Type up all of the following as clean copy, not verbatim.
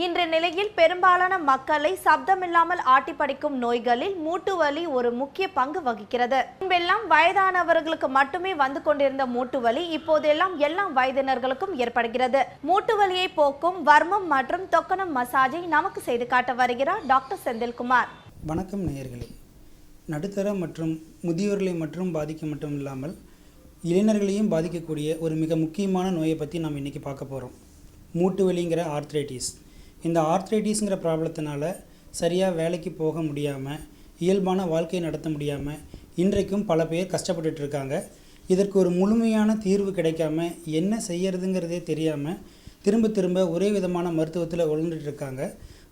இன்றைய நிலையில் பெரும்பாலான மக்களை சப்தமில்லாமல் ஆட்டி படிக்கும் நோய்களில் மூட்டு வலி ஒரு முக்கிய பங்கு வகிக்கிறது. முன்பெல்லாம் வயதானவர்களுக்கு மட்டுமே வந்து கொண்டிருந்த மூட்டு வலி இப்போதெல்லாம் எல்லா வயதினர்களுக்கும் ஏற்படுகிறது. மூட்டு வலியை போக்கும் வர்மம் மற்றும் தொக்கணம் மசாஜை நமக்கு செய்து காட்ட வருகிறார் டாக்டர் செந்தில்குமார். வணக்கம் நேயர்களே. நடுத்தர மற்றும் முதியோர்களை மட்டும் பாதிக்க மட்டும் இல்லாமல் இளைஞர்களையும் பாதிக்கக்கூடிய ஒரு மிக முக்கியமான நோயை பற்றி நாம் இன்றைக்கி பார்க்க போகிறோம். மூட்டு வலிங்கிற ஆர்த்ரைட்டிஸ். இந்த ஆர்த்ரைட்டிஸ்ங்கிற ப்ராப்ளத்தினால சரியாக வேலைக்கு போக முடியாமல், இயல்பான வாழ்க்கையை நடத்த முடியாமல் இன்றைக்கும் பல பேர் கஷ்டப்பட்டுட்டு இருக்காங்க. இதற்கு ஒரு முழுமையான தீர்வு கிடைக்காம என்ன செய்யறதுங்கிறதே தெரியாமல் திரும்ப ஒரே விதமான மருத்துவத்தில் உழந்துட்டு இருக்காங்க.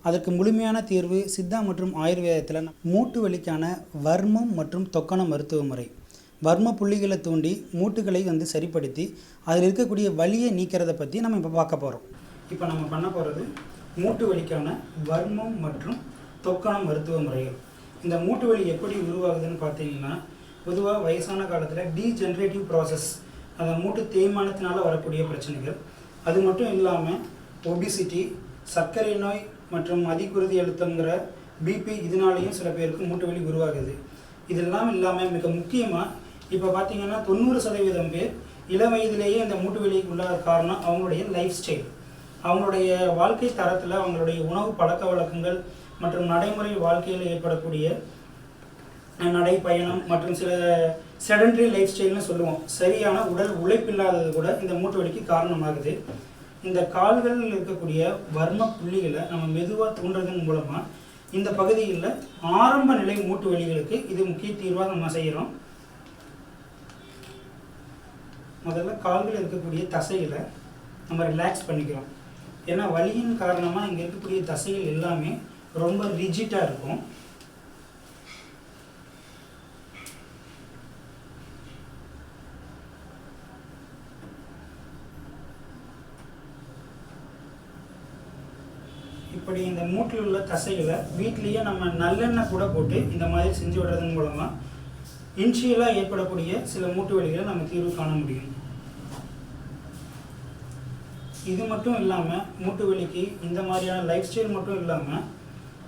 அதற்கு முழுமையான தீர்வு சித்தா மற்றும் ஆயுர்வேதத்தில் மூட்டு வலிக்கான வர்மம் மற்றும் தொக்கண மருத்துவ முறை. வர்ம புள்ளிகளை தூண்டி மூட்டுகளை சரிப்படுத்தி அதில் இருக்கக்கூடிய வலியை நீக்கிறத பற்றி நம்ம இப்போ பார்க்க போகிறோம். இப்போ நம்ம பண்ண போகிறது மூட்டு வலிக்கான வர்மம் மற்றும் தொக்கண மருத்துவ முறைகள். இந்த மூட்டு வலி எப்படி உருவாகுதுன்னு பார்த்தீங்கன்னா, பொதுவாக வயசான காலத்தில் டீஜென்ரேட்டிவ் ப்ராசஸ், அந்த மூட்டு தேய்மானத்தினால வரக்கூடிய பிரச்சனைகள். அது மட்டும் இல்லாமல் ஒபிசிட்டி, சர்க்கரை நோய் மற்றும் அதிகுருதி அழுத்தங்கிற பிபி, இதனாலேயும் சில பேருக்கு மூட்டு வலி உருவாகுது. இதெல்லாம் இல்லாமல் மிக முக்கியமாக இப்போ பார்த்திங்கன்னா 90% பேர் இளம் வயதிலேயே இந்த மூட்டு வலிக்கு உள்ளாத காரணம் அவங்களுடைய லைஃப் ஸ்டைல். அவங்களுடைய வாழ்க்கை தரத்தில் அவங்களுடைய உணவு பழக்க வழக்கங்கள் மற்றும் நடைமுறை வாழ்க்கையில் ஏற்படக்கூடிய நடைப்பயணம் மற்றும் சில செடன்ட்ரி லைஃப் ஸ்டைல்னு சொல்லுவோம், சரியான உடல் உழைப்பில்லாதது கூட இந்த மூட்டு வலிக்கு காரணமாகுது. இந்த கால்களில் இருக்கக்கூடிய வர்ம புள்ளிகளை நம்ம மெதுவாக தூண்டுறதன் மூலமாக இந்த பகுதியில் ஆரம்ப நிலை மூட்டு வலிகளுக்கு இது முக்கிய தீர்வாக நம்ம செய்கிறோம். முதல்ல கால்களில் இருக்கக்கூடிய தசைகளை நம்ம ரிலாக்ஸ் பண்ணிக்கிறோம். ஏன்னா வலியின் காரணமாக இங்கே இருக்கக்கூடிய தசைகள் எல்லாமே ரொம்ப ரிஜிட்டாக இருக்கும். இப்படி இந்த மூட்டில் உள்ள தசைகளை வீட்லேயே நம்ம நல்லெண்ணெய் கூட போட்டு இந்த மாதிரி செஞ்சு விடுறதன் மூலமாக இன்ஷியலாக ஏற்படக்கூடிய சில மூட்டு வலிகளை நம்ம தீர்வு காண முடியும். இது மட்டும் இல்லாமல் மூட்டு வலிக்கு இந்த மாதிரியான லைஃப் ஸ்டைல் மட்டும் இல்லாமல்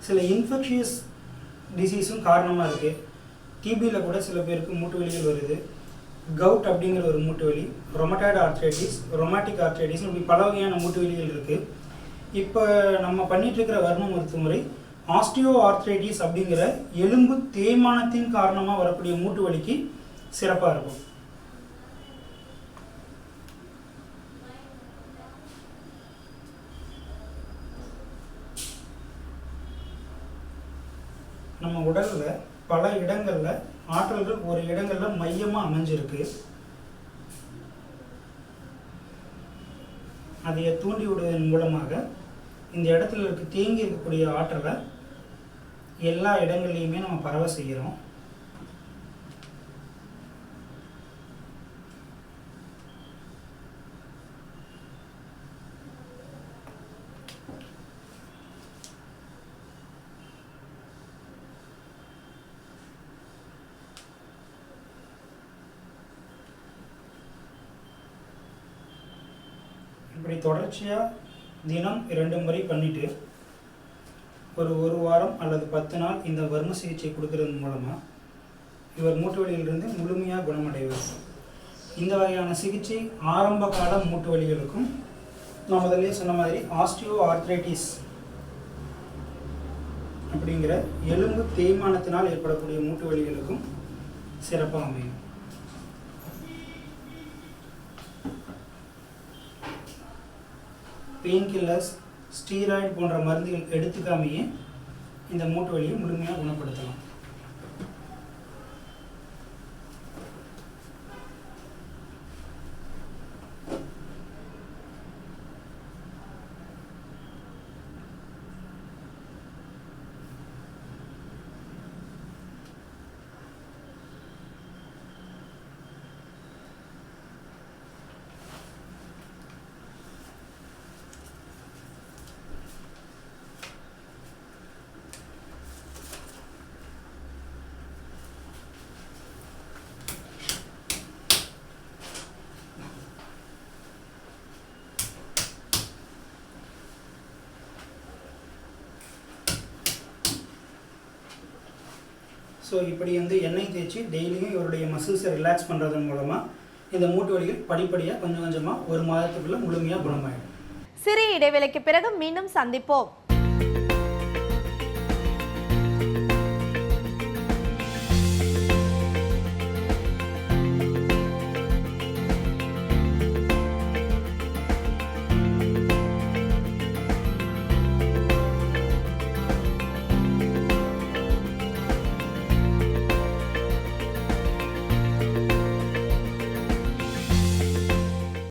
சில இன்ஃபெக்ஷியஸ் டிசீஸும் காரணமாக இருக்குது. டிபியில் கூட சில பேருக்கு மூட்டு வலிகள் வருது. கவுட் அப்படிங்கிற ஒரு மூட்டு வலி, ரொமட்டாய்டு ஆர்த்ரைட்டிஸ், ரொமாட்டிக் ஆர்த்ரைட்டிஸ், இப்படி பல வகையான மூட்டு வலிகள் இருக்குது. இப்போ நம்ம பண்ணிகிட்ருக்கிற வர்ம மருத்துவ முறை ஆஸ்டியோ ஆர்த்ரைட்டிஸ் அப்படிங்கிற எலும்பு தேய்மானத்தின் காரணமாக வரக்கூடிய மூட்டு வலிக்கு சிறப்பாக இருக்கும். நம்ம உடலில் பல இடங்களில் ஆற்றல்கள் ஒரு இடங்களில் மையமாக அமைஞ்சிருக்கு. அதை தூண்டி விடுவதன் மூலமாக இந்த இடத்துல தேங்கி இருக்கக்கூடிய ஆற்றலை எல்லா இடங்கள்லையுமே நம்ம பரவ செய்கிறோம். இப்படி தொடர்ச்சியாக தினம் 2 முறை பண்ணிவிட்டு ஒரு வாரம் அல்லது 10 நாள் இந்த வர்ம சிகிச்சை கொடுக்கறது மூலமாக இவர் மூட்டு வலியிலிருந்து முழுமையாக குணமடைவார். இந்த வகையான சிகிச்சை ஆரம்ப கால மூட்டு வலிகளுக்கும், நான் முதல்ல சொன்ன மாதிரி ஆஸ்டியோ ஆர்த்ரைட்டிஸ் அப்படிங்கிற எலும்பு தேய்மானத்தினால் ஏற்படக்கூடிய மூட்டு வலிகளுக்கும் சிறப்பாக அமையும். பெயின் கில்லர்ஸ், ஸ்டீராய்டு போன்ற மருந்துகள் எடுத்துக்காமையே இந்த மூட்டு வலியை முழுமையாக குணப்படுத்தலாம். ஸோ இப்படி வந்து எண்ணெய் தேய்ச்சி டெய்லியும் இவருடைய மசில்ஸை ரிலாக்ஸ் பண்ணுறதன் மூலமாக இந்த மூட்டு வலிகள் படிப்படியாக கொஞ்சம் கொஞ்சமாக ஒரு மாதத்துக்குள்ளே முழுமையாக குணமாயிடும். சிறிய இடைவேளைக்கு பிறகு மீண்டும் சந்திப்போம்.